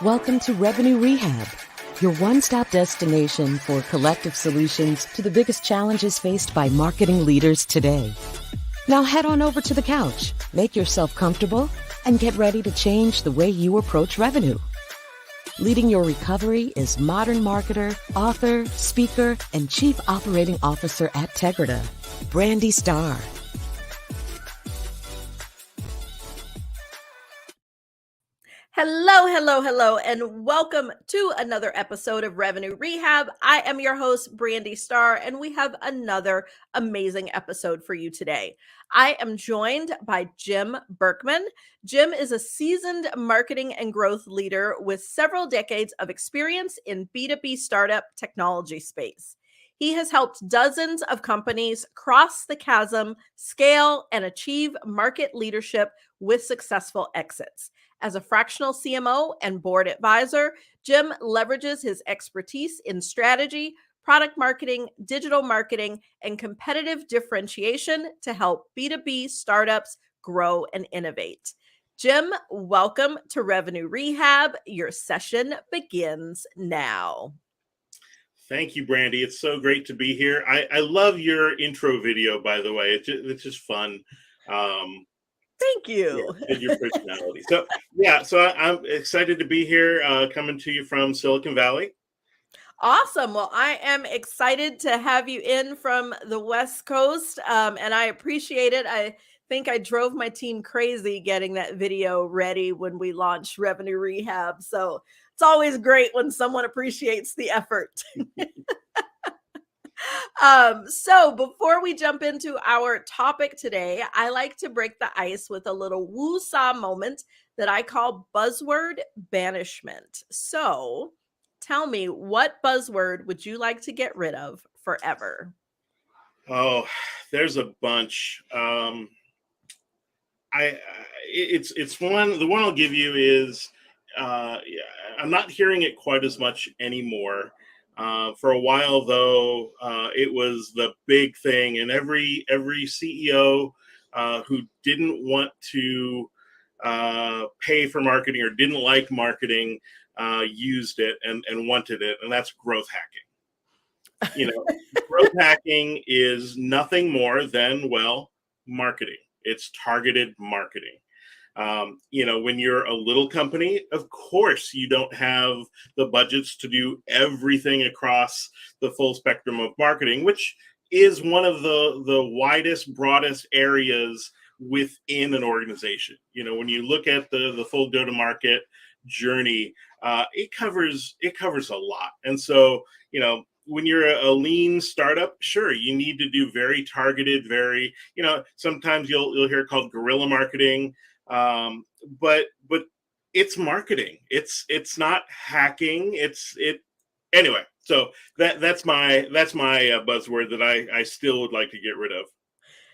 Welcome to Revenue Rehab, your one-stop destination for collective solutions to the biggest challenges faced by marketing leaders today. Now head on over to the couch, make yourself comfortable, and get ready to change the way you approach revenue. Leading your recovery is modern marketer, author, speaker, and chief operating officer at Tegrita, Brandi Starr. Hello, and welcome to another episode of Revenue Rehab. I am your host, Brandi Starr, and we have another amazing episode for you today. I am joined by Jim Berkman. Jim is a seasoned marketing and growth leader with several decades of experience in B2B startup technology space. He has helped dozens of companies cross the chasm, scale, and achieve market leadership with successful exits. As a fractional CMO and board advisor, Jim leverages his expertise in strategy, product marketing, digital marketing, and competitive differentiation to help B2B startups grow and innovate. Jim, welcome to Revenue Rehab. Your session begins now. Thank you, Brandi. It's so great to be here. I love your intro video, by the way. It's just fun. Thank you. Yeah, your personality. So I'm excited to be here, coming to you from Silicon Valley. Awesome. Well, I am excited to have you in from the West Coast, and I appreciate it. I think I drove my team crazy getting that video ready when we launched Revenue Rehab. So it's always great when someone appreciates the effort. So before we jump into our topic today, I like to break the ice with a little woo-saw moment that I call buzzword banishment. So tell me, what buzzword would you like to get rid of forever? Oh, there's a bunch. It's one. The one I'll give you is I'm not hearing it quite as much anymore. For a while, though, it was the big thing, and every CEO who didn't want to pay for marketing or didn't like marketing used it and wanted it, and that's growth hacking. Growth hacking is nothing more than, marketing. It's targeted marketing. When you're a little company, of course, you don't have the budgets to do everything across the full spectrum of marketing, which is one of the widest, broadest areas within an organization. When you look at the full go-to-market journey, it covers a lot. And so, when you're a lean startup, sure, you need to do very targeted, sometimes you'll hear it called guerrilla marketing. But it's marketing. It's not hacking. Anyway. So that's my buzzword that I still would like to get rid of.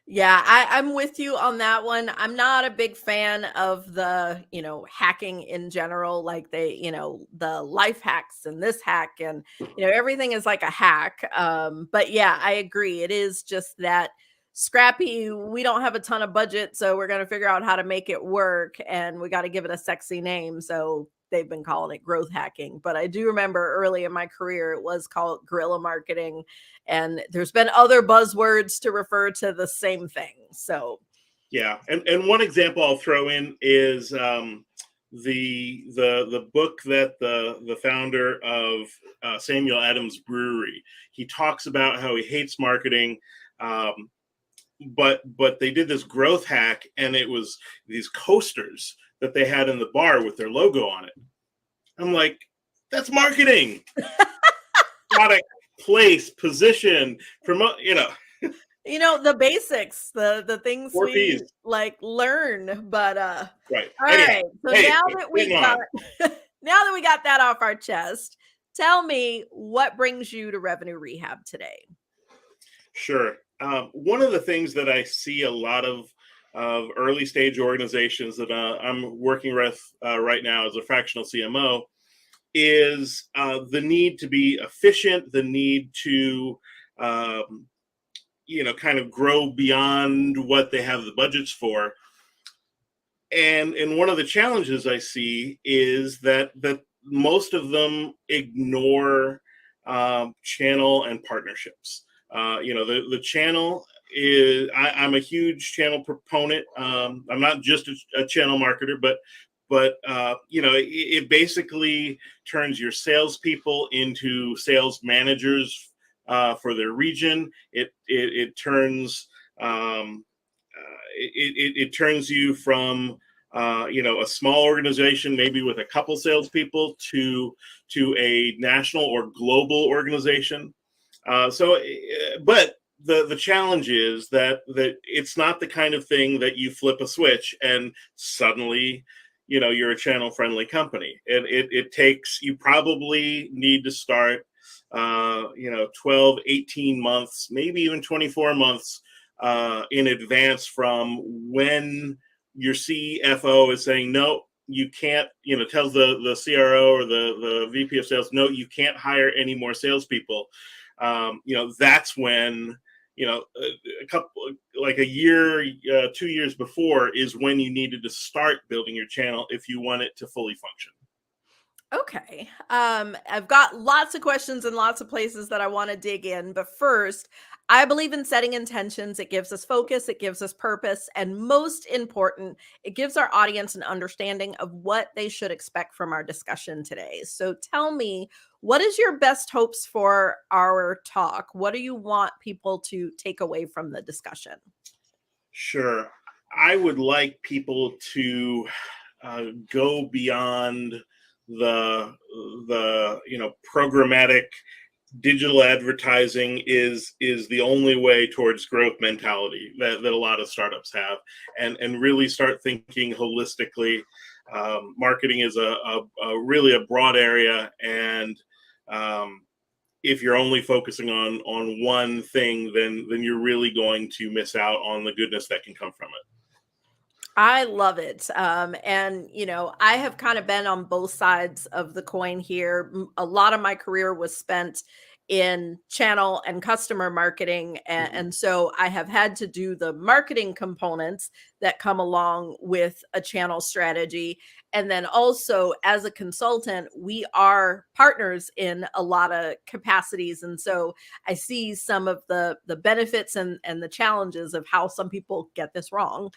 Yeah, I'm with you on that one. I'm not a big fan of the, hacking in general, like the life hacks and this hack and, everything is like a hack. But yeah, I agree. It is just that scrappy. We don't have a ton of budget, so we're going to figure out how to make it work, and we got to give it a sexy name. So they've been calling it growth hacking. But I do remember early in my career, it was called guerrilla marketing. And there's been other buzzwords to refer to the same thing. So, yeah. And one example I'll throw in is the book that the founder of Samuel Adams Brewery, he talks about how he hates marketing. But they did this growth hack, and it was these coasters that they had in the bar with their logo on it. I'm like, that's marketing. Product, place, position, promote, the basics, the things 4 we Ps. learn, but right. All Anyway, right. So now that we got that off our chest, tell me, what brings you to Revenue Rehab today? Sure. One of the things that I see a lot of early stage organizations that I'm working with right now as a fractional CMO is the need to be efficient, the need to kind of grow beyond what they have the budgets for. And one of the challenges I see is that most of them ignore channel and partnerships. The channel is, I'm a huge channel proponent. I'm not just a channel marketer, but it basically turns your salespeople into sales managers for their region. It turns it turns you from a small organization, maybe with a couple salespeople, to a national or global organization. But the challenge is that it's not the kind of thing that you flip a switch and suddenly, you're a channel friendly company. It takes, you probably need to start 12, 18 months, maybe even 24 months in advance from when your CFO is saying, no, you can't, tells the CRO or the VP of sales, no, you can't hire any more salespeople. That's when, a couple, like a year, 2 years before is when you needed to start building your channel if you want it to fully function. Okay. I've got lots of questions and lots of places that I want to dig in. But first, I believe in setting intentions. It gives us focus, it gives us purpose, and most important, it gives our audience an understanding of what they should expect from our discussion today. So tell me, what is your best hopes for our talk? What do you want people to take away from the discussion? Sure. I would like people to go beyond the programmatic digital advertising is the only way towards growth mentality that a lot of startups have, and really start thinking holistically. Marketing is a really a broad area, and if you're only focusing on one thing, then you're really going to miss out on the goodness that can come from it. I love it. And, I have kind of been on both sides of the coin here. A lot of my career was spent in channel and customer marketing. And so I have had to do the marketing components that come along with a channel strategy. And then also as a consultant, we are partners in a lot of capacities. And so I see some of the benefits and the challenges of how some people get this wrong.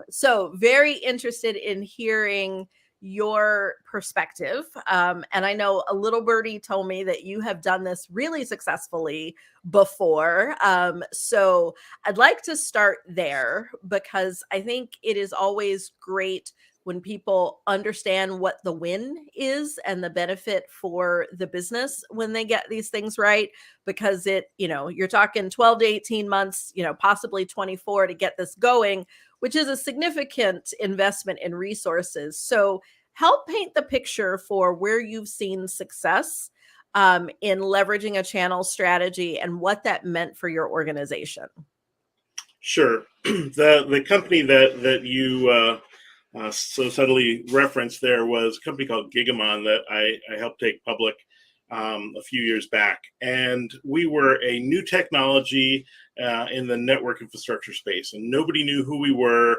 So very interested in hearing your perspective. And I know a little birdie told me that you have done this really successfully before. So I'd like to start there because I think it is always great when people understand what the win is and the benefit for the business when they get these things right, because you're talking 12 to 18 months, possibly 24 to get this going, which is a significant investment in resources. So help paint the picture for where you've seen success in leveraging a channel strategy and what that meant for your organization. Sure. The company that you so subtly referenced there was a company called Gigamon that I helped take public a few years back. And we were a new technology in the network infrastructure space, and nobody knew who we were.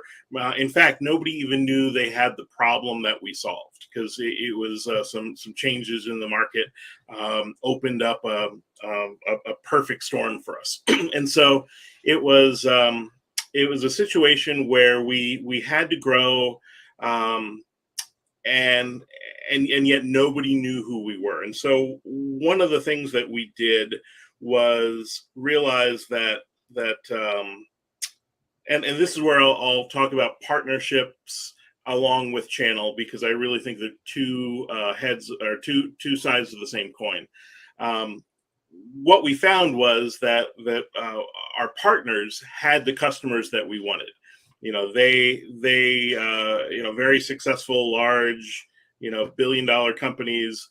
In fact, nobody even knew they had the problem that we solved, because it was some changes in the market opened up a perfect storm for us. And so it was a situation where we had to grow, and yet nobody knew who we were. And so one of the things that we did was realize that and this is where I'll talk about partnerships along with channel, because I really think that two heads are two sides of the same coin. What we found was that our partners had the customers that we wanted. They very successful, large, billion-dollar companies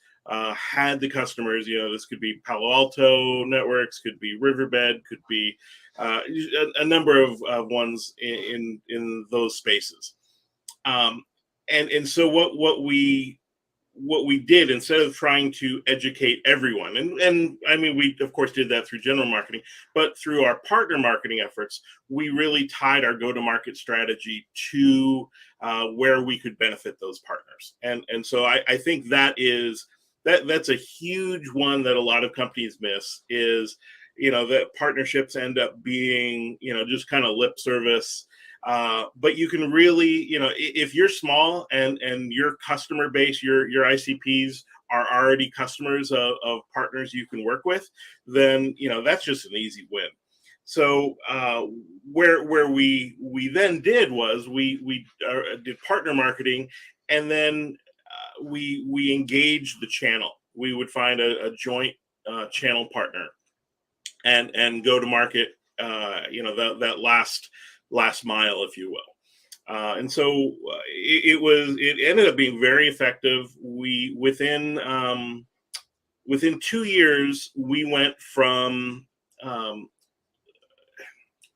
had the customers. This could be Palo Alto Networks, could be Riverbed, could be a number of ones in those spaces. And so what we what we did, instead of trying to educate everyone, and I mean, we of course did that through general marketing, but through our partner marketing efforts, we really tied our go-to-market strategy to where we could benefit those partners. And so I think that's a huge one that a lot of companies miss, is, that partnerships end up being, just kind of lip service. But you can really, if you're small and your customer base, your ICPs are already customers of partners you can work with, then, that's just an easy win. So where we then did was we did partner marketing, and then we engaged the channel. We would find a joint channel partner and go to market, that last mile, if you will. And so it ended up being very effective. Within 2 years, we went from,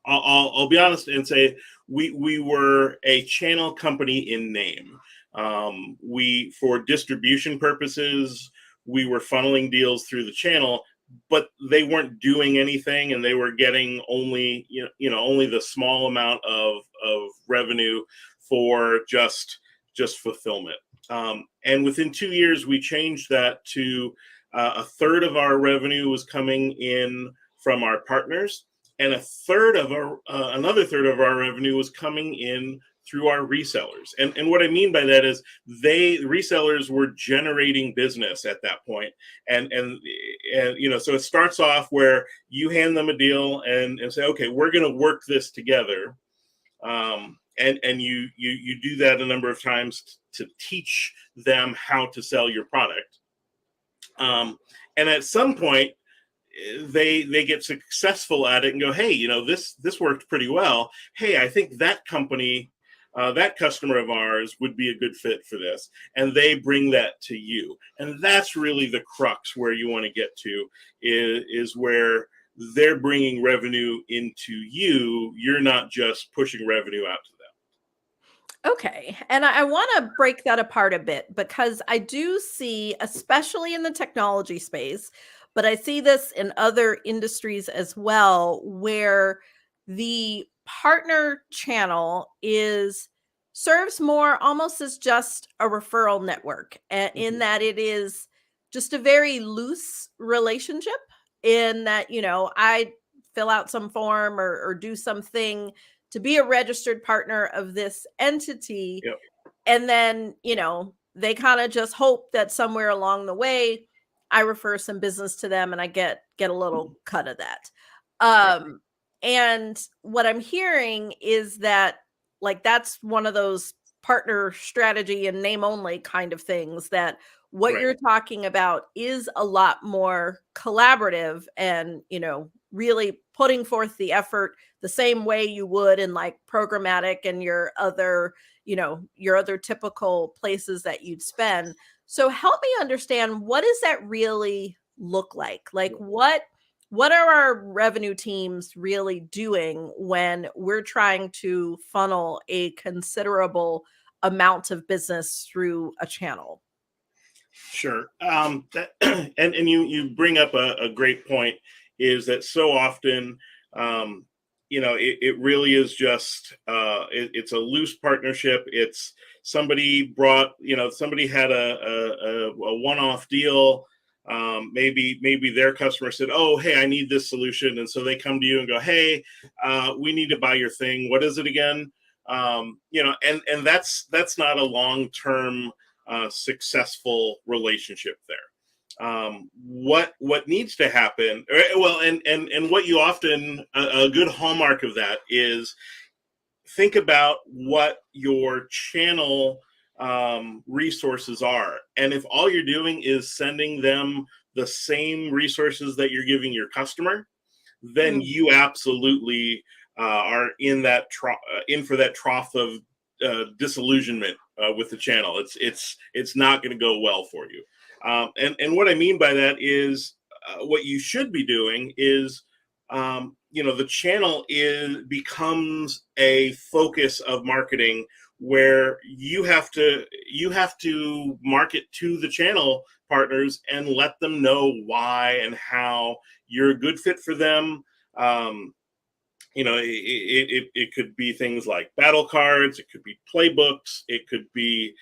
I'll be honest and say, we were a channel company in name. For distribution purposes, we were funneling deals through the channel, but they weren't doing anything, and they were getting only only the small amount of revenue for just fulfillment. And within 2 years, we changed that to a third of our revenue was coming in from our partners, and another third of our revenue was coming in through our resellers. And what I mean by that is resellers were generating business at that point. And so it starts off where you hand them a deal and say, okay, we're going to work this together. And you do that a number of times to teach them how to sell your product. And at some point, they get successful at it and go, hey, this worked pretty well. Hey, I think that company, that customer of ours would be a good fit for this. And they bring that to you. And that's really the crux where you want to get to, is where they're bringing revenue into you. You're not just pushing revenue out to them. Okay. And I want to break that apart a bit, because I do see, especially in the technology space, but I see this in other industries as well, where the partner channel serves more almost as just a referral network, in that it is just a very loose relationship, in that, I fill out some form or do something to be a registered partner of this entity. Yep. And then, they kind of just hope that somewhere along the way, I refer some business to them and I get a little cut of that. And what I'm hearing is that, like, that's one of those partner strategy and name only kind of things, that what you're talking about is a lot more collaborative and, really putting forth the effort the same way you would in like programmatic and your other typical places that you'd spend. So help me understand, what does that really look like? Like, what are our revenue teams really doing when we're trying to funnel a considerable amount of business through a channel? Sure. And you bring up a great point, is that so often, it really is just, it's a loose partnership. It's somebody had a one-off deal. Maybe their customer said, oh, hey, I need this solution. And so they come to you and go, hey, we need to buy your thing. What is it again? And that's not a long-term successful relationship there. What needs to happen, well, and what you often, a good hallmark of that is, think about what your channel resources are. And if all you're doing is sending them the same resources that you're giving your customer, then you absolutely are in for that trough of disillusionment with the channel. It's not going to go well for you. And what I mean by that is, what you should be doing is, the channel becomes a focus of marketing where you have to market to the channel partners and let them know why and how you're a good fit for them. It could be things like battle cards, it could be playbooks, it could be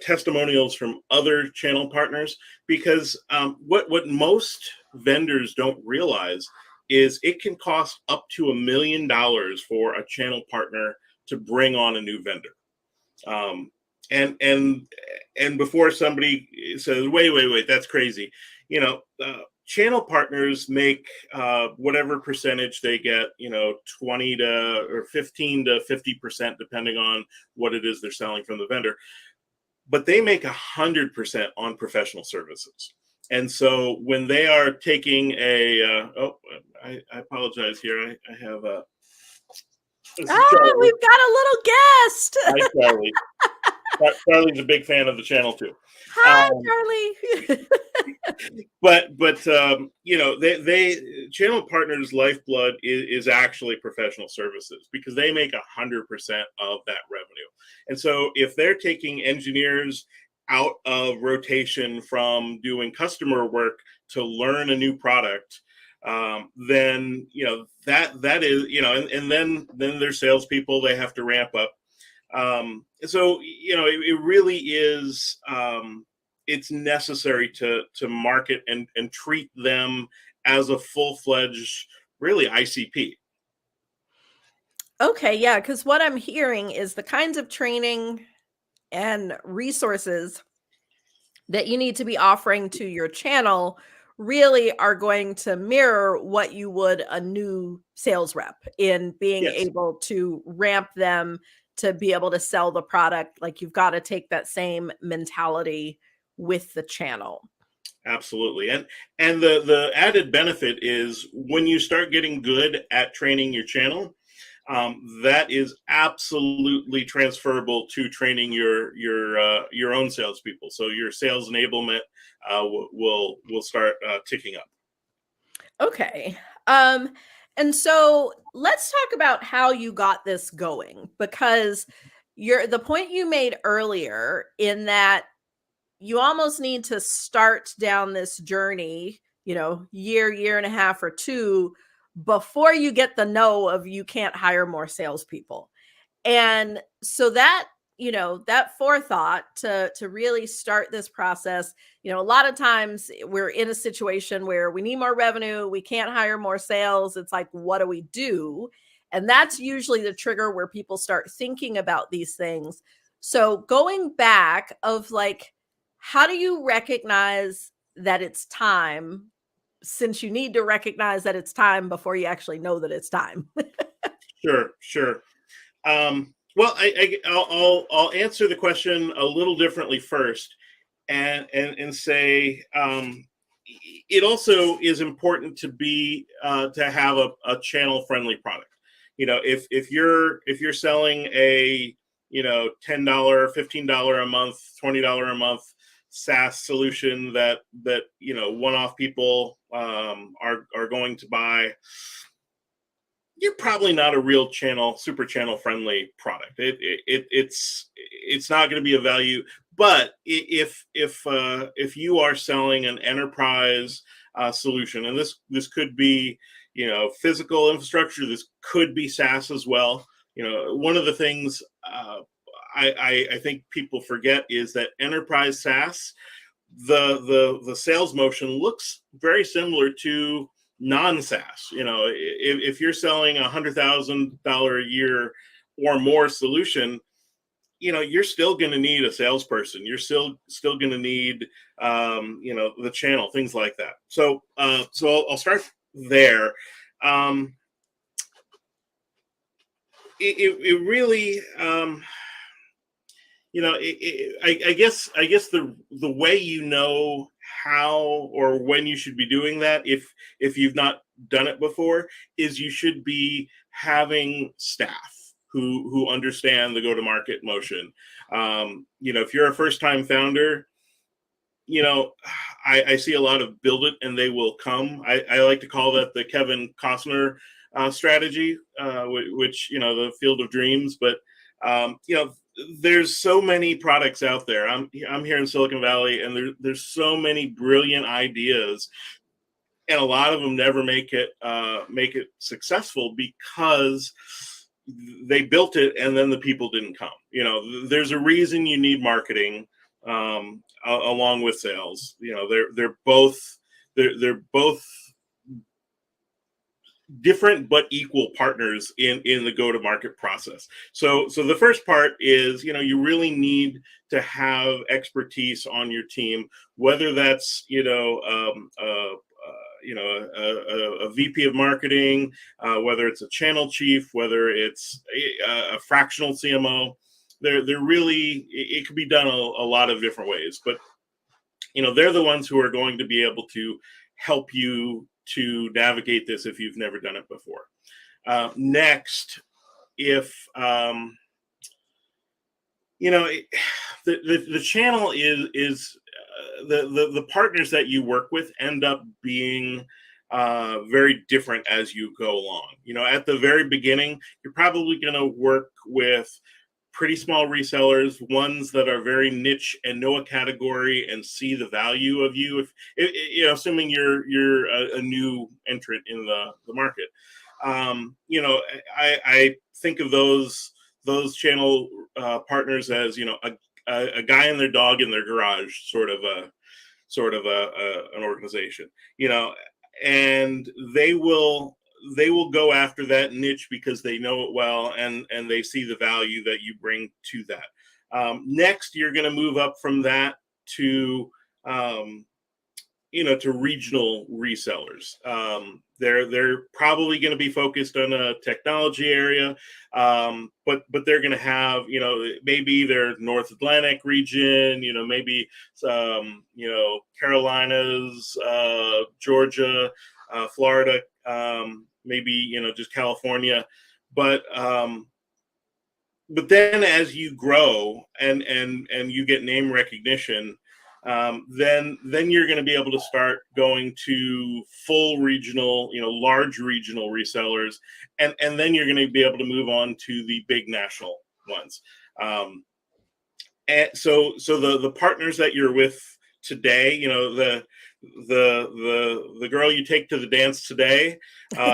testimonials from other channel partners, because what most vendors don't realize is it can cost up to $1 million for a channel partner to bring on a new vendor. And before somebody says, wait, that's crazy, channel partners make whatever percentage they get, 20 to or 15 to 50%, depending on what it is they're selling from the vendor. But they make 100% on professional services. And so when they are taking I apologize here. I have a. We've got a little guest. Hi, Charlie. Charlie's a big fan of the channel too. Hi, Charlie. But they channel partners' lifeblood is actually professional services, because they make 100% of that revenue. And so if they're taking engineers out of rotation from doing customer work to learn a new product, then that is and then there's salespeople they have to ramp up. So it really is. It's necessary to market and treat them as a full-fledged, really, ICP. Okay, yeah, because what I'm hearing is the kinds of training and resources that you need to be offering to your channel really are going to mirror what you would a new sales rep in being Yes. able to ramp them to be able to sell the product. Like, you've got to take that same mentality with the channel. Absolutely. And the added benefit is when you start getting good at training your channel, that is absolutely transferable to training your own salespeople. So your sales enablement will start ticking up. Okay. And so let's talk about how you got this going, because the point you made earlier, in that you almost need to start down this journey, year and a half or two before you get the no of you can't hire more salespeople. And so that, that forethought to really start this process, a lot of times we're in a situation where we need more revenue, we can't hire more sales. It's like, what do we do? And that's usually the trigger where people start thinking about these things. So going back of like, how do you recognize that it's time, since you need to recognize that it's time before you actually know that it's time? Sure. Well, I'll answer the question a little differently first, and say it also is important to have a channel friendly product. If you're selling a $10, $15 a month, $20 a month SaaS solution that one-off people are going to buy, you're probably not a real super channel friendly product. It's not going to be a value. But if you are selling an enterprise solution, and this could be physical infrastructure, this could be SaaS as well. One of the things I think people forget is that enterprise SaaS, the sales motion looks very similar to non-SaaS. If you're selling $100,000 a year or more solution, you're still going to need a salesperson. You're still going to need the channel, things like that. So I'll start there. It really I guess the way how or when you should be doing that, if you've not done it before, is you should be having staff who understand the go-to-market motion. If you're a first-time founder, I see a lot of build it and they will come. I like to call that the Kevin Costner strategy, which the field of dreams. But There's so many products out there. I'm here in Silicon Valley, and there's so many brilliant ideas, and a lot of them never make it successful because they built it and then the people didn't come. There's a reason you need marketing along with sales. They're both different but equal partners in the go-to-market process. So the first part is, you really need to have expertise on your team, whether that's a VP of marketing, whether it's a channel chief, whether it's a fractional CMO. They're really, it could be done a lot of different ways, but they're the ones who are going to be able to help you to navigate this if you've never done it before. Next, if the channel is the partners that you work with end up being very different as you go along. At the very beginning, you're probably going to work with pretty small resellers, ones that are very niche and know a category and see the value of you. If assuming you're a new entrant in the market, I think of those channel partners as a guy and their dog in their garage, sort of an organization, and they will go after that niche because they know it well and they see the value that you bring to that. Next, you're going to move up from that to to regional resellers. They're probably going to be focused on a technology area, but they're going to have, maybe their North Atlantic region, maybe Carolinas, Georgia, Florida, maybe just California, but then as you grow and you get name recognition, then you're going to be able to start going to full regional, large regional resellers, and then you're going to be able to move on to the big national ones. And so the partners that you're with today, the girl you take to the dance today,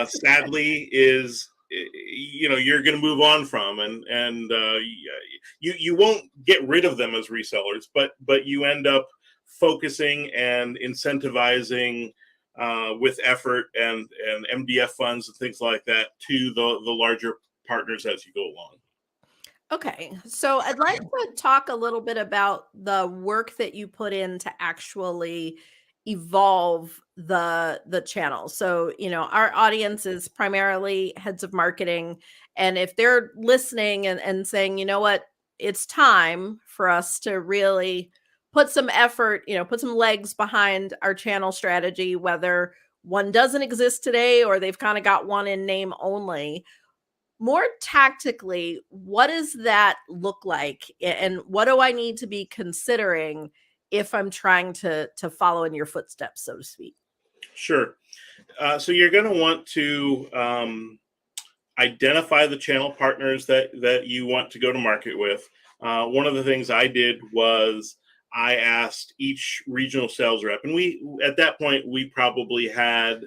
sadly is, you're going to move on from, and you won't get rid of them as resellers, but you end up focusing and incentivizing with effort and MDF funds and things like that to the larger partners as you go along. Okay, so I'd like to talk a little bit about the work that you put in to actually evolve the channel. So, our audience is primarily heads of marketing, and if they're listening and saying, what, it's time for us to really put some effort, put some legs behind our channel strategy, whether one doesn't exist today or they've kind of got one in name only. More tactically, what does that look like? And what do I need to be considering if I'm trying to follow in your footsteps, so to speak? Sure. So you're going to want to identify the channel partners that you want to go to market with. One of the things I did was I asked each regional sales rep, and at that point, we probably had,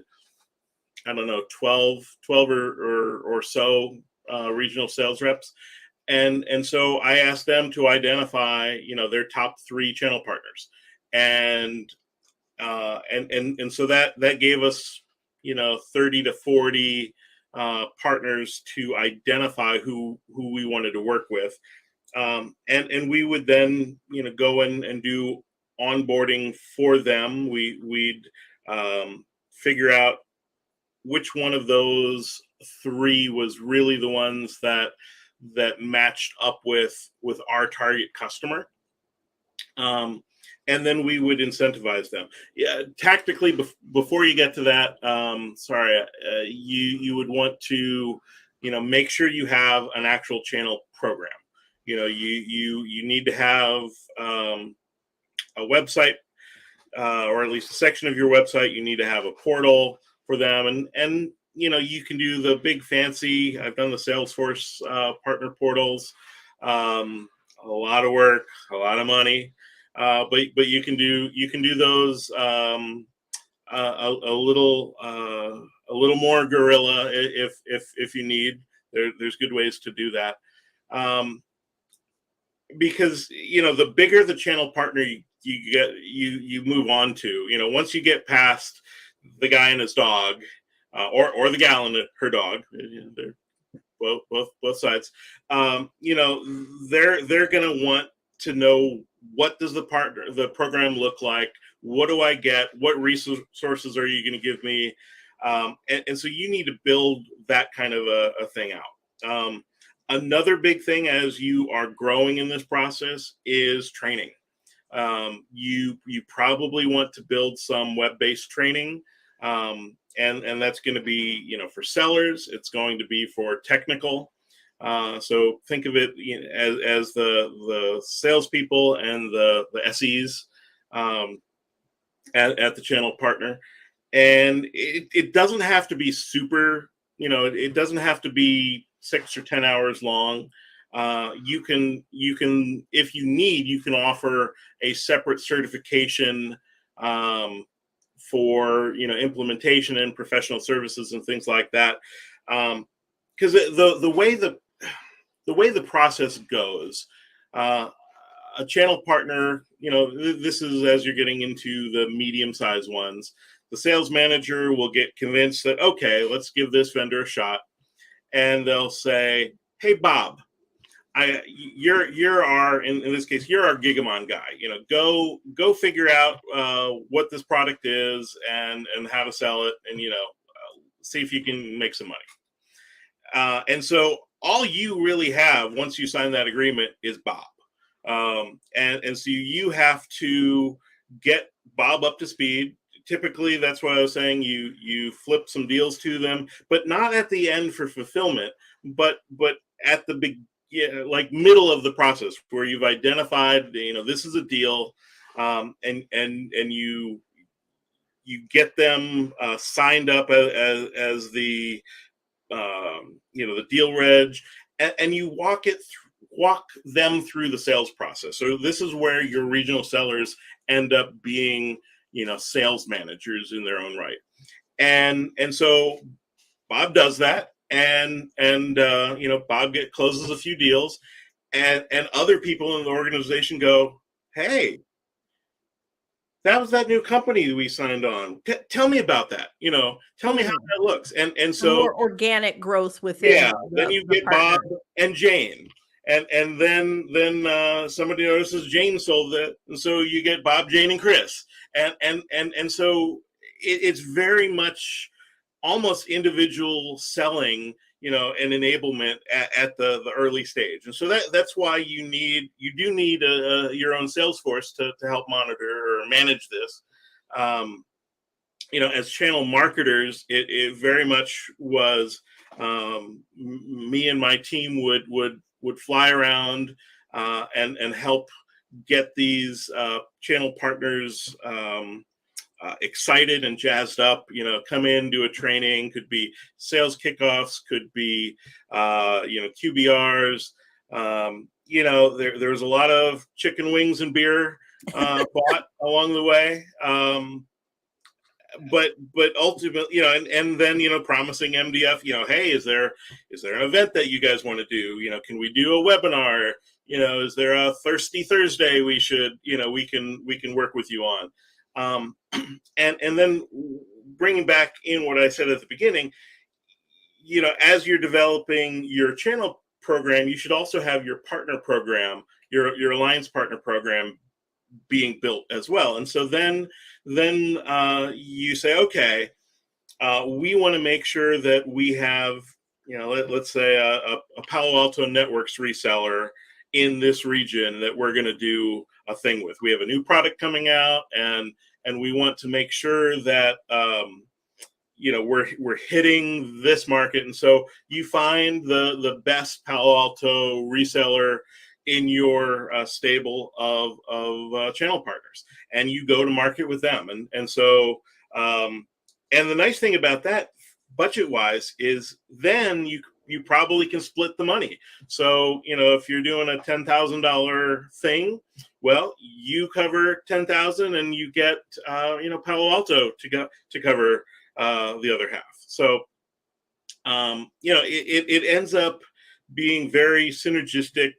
I don't know, 12 or so regional sales reps. And so I asked them to identify, their top 3 channel partners. And so that gave us, 30 to 40 partners to identify who we wanted to work with. And we would then, go in and do onboarding for them. We'd figure out which one of those 3 was really the ones that matched up with our target customer. And then we would incentivize them. Yeah, tactically, before you get to that, you would want to, make sure you have an actual channel program. You need to have a website, or at least a section of your website. You need to have a portal for them, and you can do the big fancy. I've done the Salesforce partner portals. A lot of work, a lot of money, but you can do those a little more guerrilla if you need. There's good ways to do that. Because the bigger the channel partner you get, you move on to. Once you get past the guy and his dog, or the gal and her dog, they're both sides. They're gonna want to know, what does the program look like? What do I get? What resources are you going to give me? And so you need to build that kind of a thing out. Another big thing as you are growing in this process is training. You probably want to build some web-based training, and that's going to be for sellers. It's going to be for technical. So think of it as the salespeople and the SEs at the channel partner. And it doesn't have to be super. It doesn't have to be 6 or 10 hours long. You can, if you need, you can offer a separate certification for implementation and professional services and things like that. Because the way the process goes, a channel partner, this is as you're getting into the medium-sized ones. The sales manager will get convinced that, okay, let's give this vendor a shot. And they'll say, hey, Bob, you're our, in this case, you're our Gigamon guy. Go figure out what this product is and how to sell it, and see if you can make some money. And so all you really have once you sign that agreement is Bob. And so you have to get Bob up to speed. Typically, that's why I was saying you flip some deals to them, but not at the end for fulfillment, but at the big, like middle of the process, where you've identified, this is a deal, and you get them signed up as the the deal reg, and you walk them through the sales process. So this is where your regional sellers end up being sales managers in their own right. And so Bob does that, and Bob closes a few deals, and other people in the organization go, hey, that was that new company we signed on. Tell me about that. Tell me how that looks. And so more organic growth within. Then you get partner. Bob and Jane. And then somebody notices Jane sold it, and so you get Bob, Jane, and Chris, and so it's very much almost individual selling, and enablement at the early stage. And so that's why you do need your own sales force to help monitor or manage this. As channel marketers, it very much was me and my team would fly around and help get these channel partners excited and jazzed up. Come in, do a training. Could be sales kickoffs. Could be QBRs. There's a lot of chicken wings and beer bought along the way. But ultimately, and then, promising MDF, hey, is there an event that you guys want to do? Can we do a webinar? Is there a Thirsty Thursday we should, we can work with you on? And then bringing back in what I said at the beginning, as you're developing your channel program, you should also have your partner program, your alliance partner program being built as well. And so then you say, okay, we want to make sure that we have, let's say a Palo Alto Networks reseller in this region that we're going to do a thing with. We have a new product coming out, and we want to make sure that we're hitting this market. And so you find the best Palo Alto reseller in your stable of channel partners, and you go to market with them. And so and the nice thing about that, budget wise, is then you probably can split the money. So, if you're doing a $10,000 thing, well, you cover 10,000 and you get, Palo Alto to cover the other half. So, it ends up being very synergistic,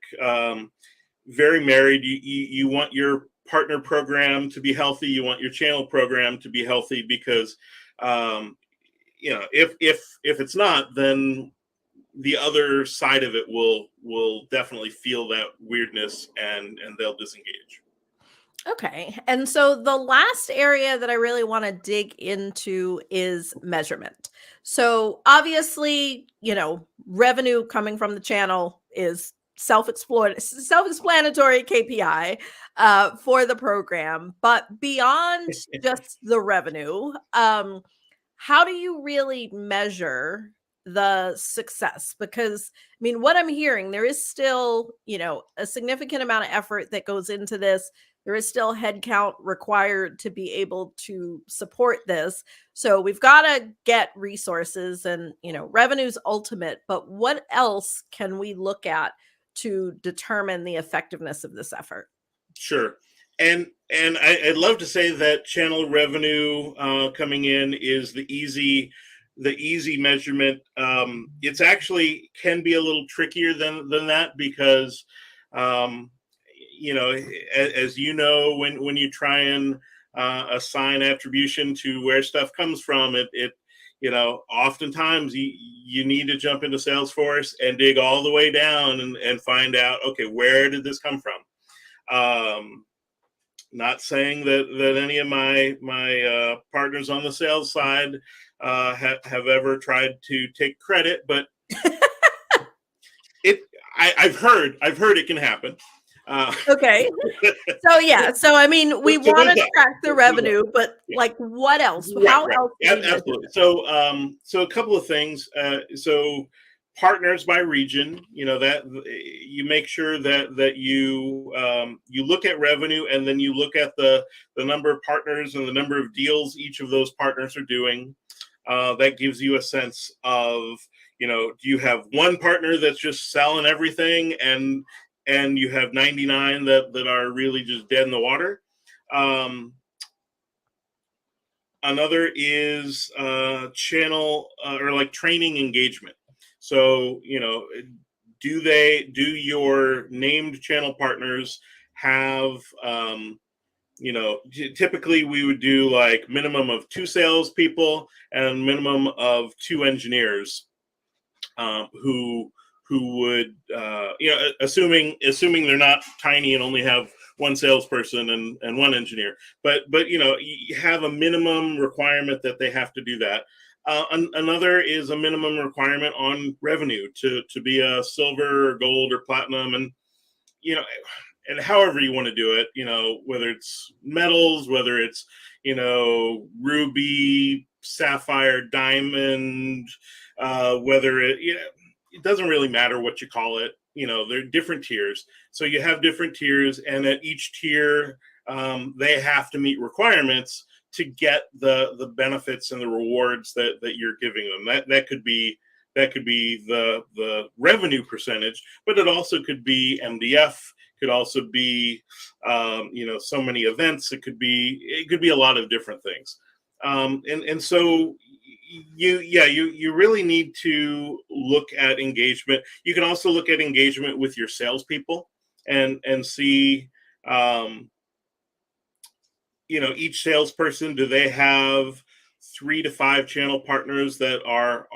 very married. You want your partner program to be healthy. You want your channel program to be healthy because, if it's not, then the other side of it will definitely feel that weirdness and they'll disengage. Okay. And so the last area that I really want to dig into is measurement. So obviously, revenue coming from the channel is self-explanatory KPI for the program. But beyond just the revenue, how do you really measure the success? Because what I'm hearing, there is still, a significant amount of effort that goes into this. There is still headcount required to be able to support this. So we've got to get resources and, revenue's ultimate, but what else can we look at to determine the effectiveness of this effort? Sure. And I'd love to say that channel revenue coming in is the easy measurement. It's actually can be a little trickier than that because, as when you try and assign attribution to where stuff comes from, it oftentimes you need to jump into Salesforce and dig all the way down and find out, okay, where did this come from? Not saying that any of my partners on the sales side have ever tried to take credit, but I've heard it can happen. Okay. So we want to track the revenue, but what else? How else? Absolutely. So a couple of things. So partners by region, that you make sure that you look at revenue and then you look at the number of partners and the number of deals each of those partners are doing. That gives you a sense of, do you have one partner that's just selling everything and you have 99 that are really just dead in the water. Another is channel or training engagement. So, do your named channel partners have, typically we would do minimum of 2 salespeople and minimum of 2 engineers who would, assuming they're not tiny and only have 1 salesperson and 1 engineer, but you have a minimum requirement that they have to do that. Another is a minimum requirement on revenue to be a silver or gold or platinum, and and however you want to do it, whether it's metals, whether it's ruby, sapphire, diamond, whether it doesn't really matter what you call it. There are different tiers. So you have different tiers, and at each tier, they have to meet requirements to get the benefits and the rewards that you're giving them. That could be the revenue percentage, but it also could be MDF, could also be so many events. It could be a lot of different things. And so you really need to look at engagement. You can also look at engagement with your salespeople and see, each salesperson, do they have 3 to 5 channel partners that are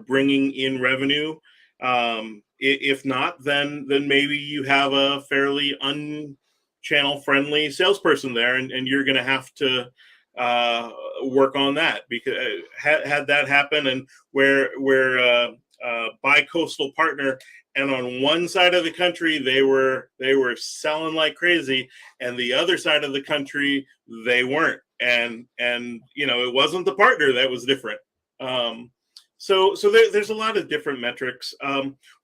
bringing in revenue? If not, then maybe you have a fairly unchannel friendly salesperson there, and you're going to have to work on that, because had that happen, and where bi-coastal partner, and on one side of the country they were selling like crazy, and the other side of the country they weren't, and it wasn't the partner that was different. So there's a lot of different metrics.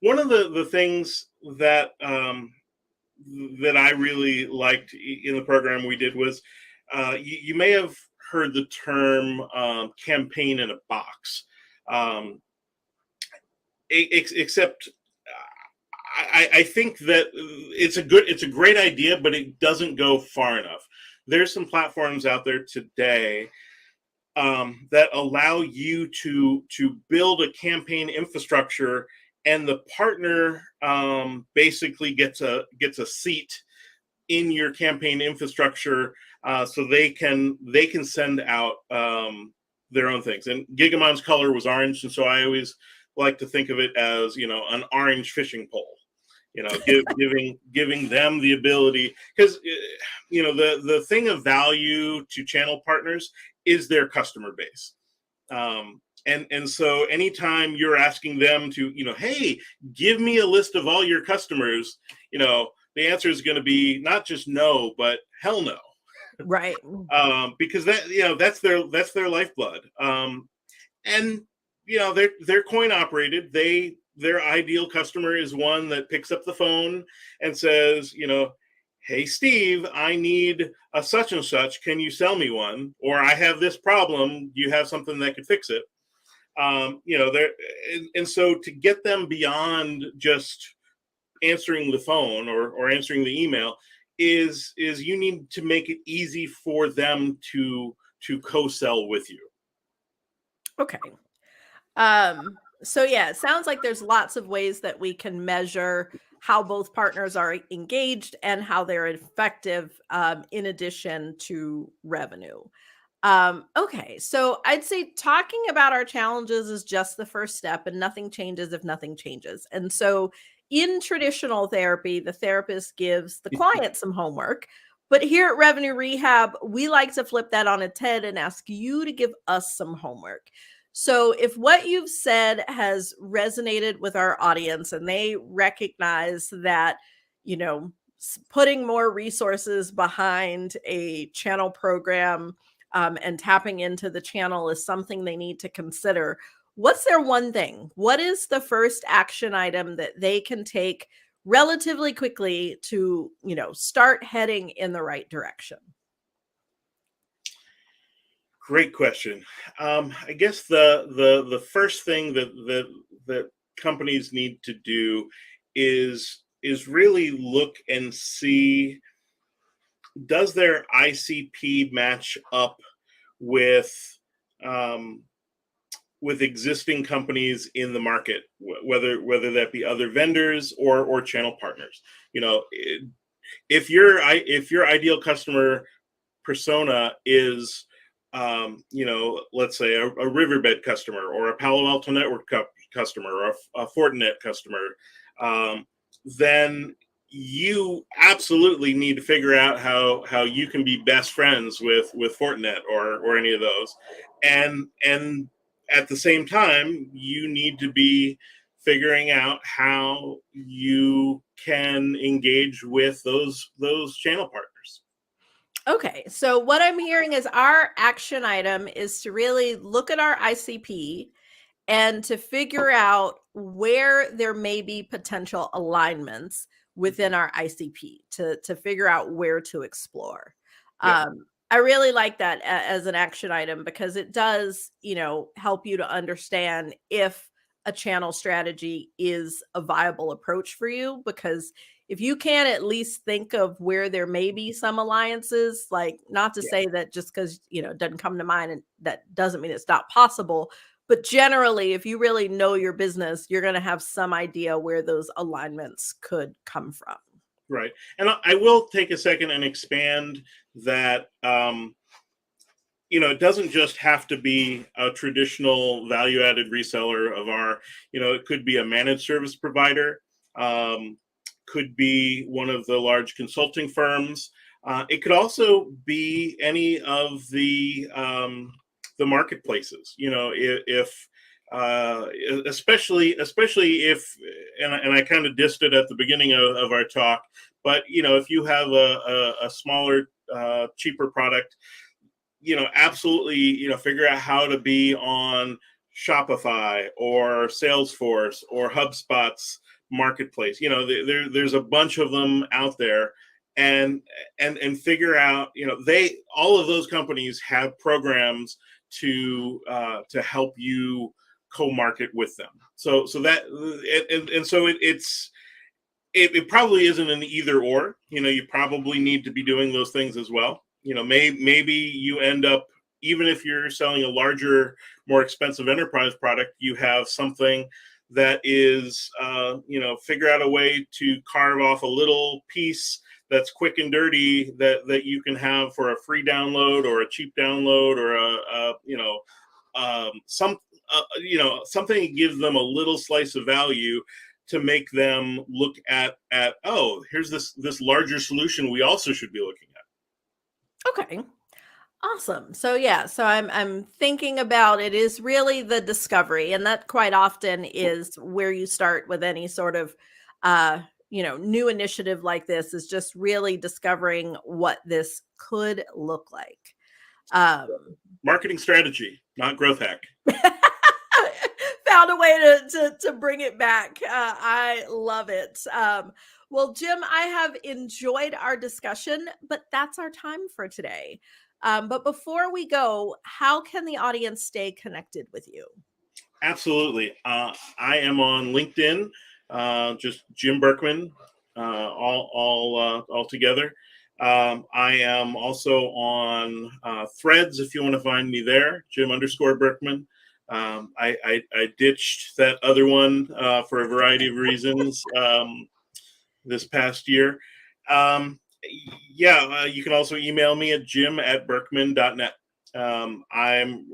One of the things that I really liked in the program we did was, you may have heard the term campaign in a box. Except I think that it's a great idea, but it doesn't go far enough. There's some platforms out there today that allow you to build a campaign infrastructure, and the partner basically gets a seat in your campaign infrastructure, so they can send out their own things. And Gigamon's color was orange, and so I always like to think of it as, an orange fishing pole. Giving them the ability, because the thing of value to channel partners is their customer base. And so anytime you're asking them to, hey, give me a list of all your customers, the answer is going to be not just no, but hell no. Right. Because that's their lifeblood. And they're coin operated. Their ideal customer is one that picks up the phone and says, hey, Steve, I need a such and such. Can you sell me one? Or I have this problem. Do you have something that could fix it? And so to get them beyond just answering the phone or answering the email is you need to make it easy for them to co-sell with you. Okay. So yeah, it sounds like there's lots of ways that we can measure how both partners are engaged and how they're effective, in addition to revenue. Okay, so I'd say talking about our challenges is just the first step, and nothing changes if nothing changes. And so in traditional therapy, the therapist gives the client some homework. But here at Revenue Rehab, we like to flip that on its head and ask you to give us some homework. So if what you've said has resonated with our audience and they recognize that, putting more resources behind a channel program, and tapping into the channel is something they need to consider, what's their one thing? What is the first action item that they can take relatively quickly to, start heading in the right direction? Great question. I guess the first thing that companies need to do is really look and see, does their ICP match up with existing companies in the market, whether that be other vendors or channel partners. If your ideal customer persona is let's say a Riverbed customer or a Palo Alto Network customer or a Fortinet customer, then you absolutely need to figure out how you can be best friends with Fortinet or any of those, and at the same time you need to be figuring out how you can engage with those channel partners. Okay, so what I'm hearing is our action item is to really look at our ICP and to figure out where there may be potential alignments within our ICP to figure out where to explore. Yeah. I really like that as an action item because it does, help you to understand if a channel strategy is a viable approach for you, because if you can at least think of where there may be some alliances, like not to say that just because, it doesn't come to mind and that doesn't mean it's not possible, but generally, if you really know your business, you're going to have some idea where those alignments could come from. Right. And I will take a second and expand that, it doesn't just have to be a traditional value-added reseller of our, it could be a managed service provider, could be one of the large consulting firms. It could also be any of the marketplaces, if especially if, and I kind of dissed it at the beginning of our talk, but if you have a smaller, cheaper product, absolutely, figure out how to be on Shopify or Salesforce or HubSpot's marketplace. There's a bunch of them out there, and figure out, all of those companies have programs to help you co-market with them. So it probably isn't an either or. You probably need to be doing those things as well. Maybe you end up, even if you're selling a larger, more expensive enterprise product, you have something that is, figure out a way to carve off a little piece that's quick and dirty that you can have for a free download or a cheap download or something that gives them a little slice of value to make them look at oh, here's this larger solution we also should be looking at. Okay. Awesome. So I'm thinking about it is really the discovery, and that quite often is where you start with any sort of new initiative like this, is just really discovering what this could look like. Marketing strategy, not growth hack. Found a way to bring it back. I love it. Well, Jim, I have enjoyed our discussion, but that's our time for today. But before we go, how can the audience stay connected with you? Absolutely. I am on LinkedIn, just Jim Berkman, all together. I am also on Threads if you want to find me there, Jim_Berkman. I ditched that other one for a variety of reasons this past year. You can also email me at jim@berkman.net. I'm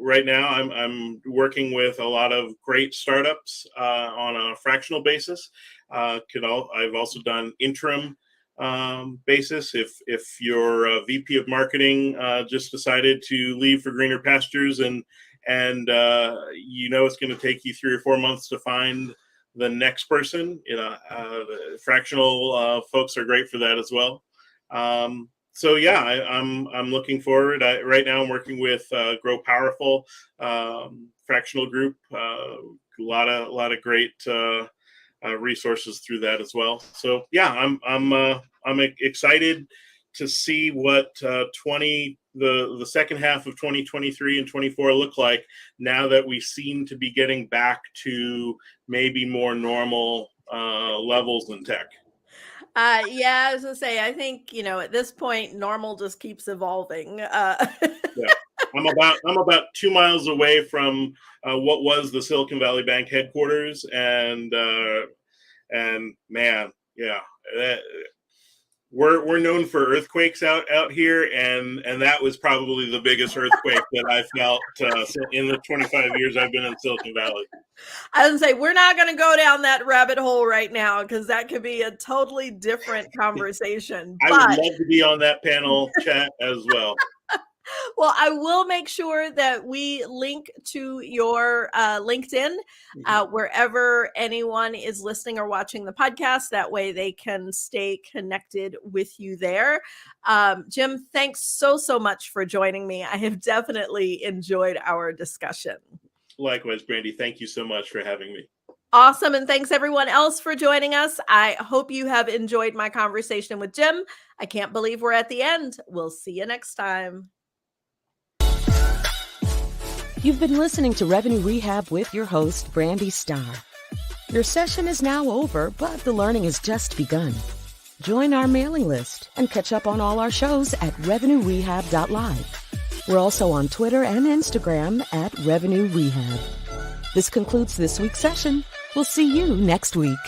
working with a lot of great startups on a fractional basis. I've also done interim basis. If your VP of marketing just decided to leave for greener pastures and it's going to take you 3 or 4 months to find the next person, fractional folks are great for that as well. I'm looking forward. Right now I'm working with Grow Powerful fractional group. A lot of great resources through that as well. So I'm excited to see what the second half of 2023 and 24 look like now that we seem to be getting back to maybe more normal levels in tech. I was gonna say, I think, at this point, normal just keeps evolving. Yeah. I'm about 2 miles away from what was the Silicon Valley Bank headquarters, and man, yeah, we're known for earthquakes out here, and that was probably the biggest earthquake that I felt in the 25 years I've been in Silicon Valley. I was gonna say, we're not going to go down that rabbit hole right now, because that could be a totally different conversation. I would love to be on that panel chat as well. Well, I will make sure that we link to your LinkedIn wherever anyone is listening or watching the podcast. That way they can stay connected with you there. Jim, thanks so much for joining me. I have definitely enjoyed our discussion. Likewise, Brandi. Thank you so much for having me. Awesome. And thanks everyone else for joining us. I hope you have enjoyed my conversation with Jim. I can't believe we're at the end. We'll see you next time. You've been listening to Revenue Rehab with your host, Brandi Starr. Your session is now over, but the learning has just begun. Join our mailing list and catch up on all our shows at revenuerehab.live. We're also on Twitter and Instagram at Revenue Rehab. This concludes this week's session. We'll see you next week.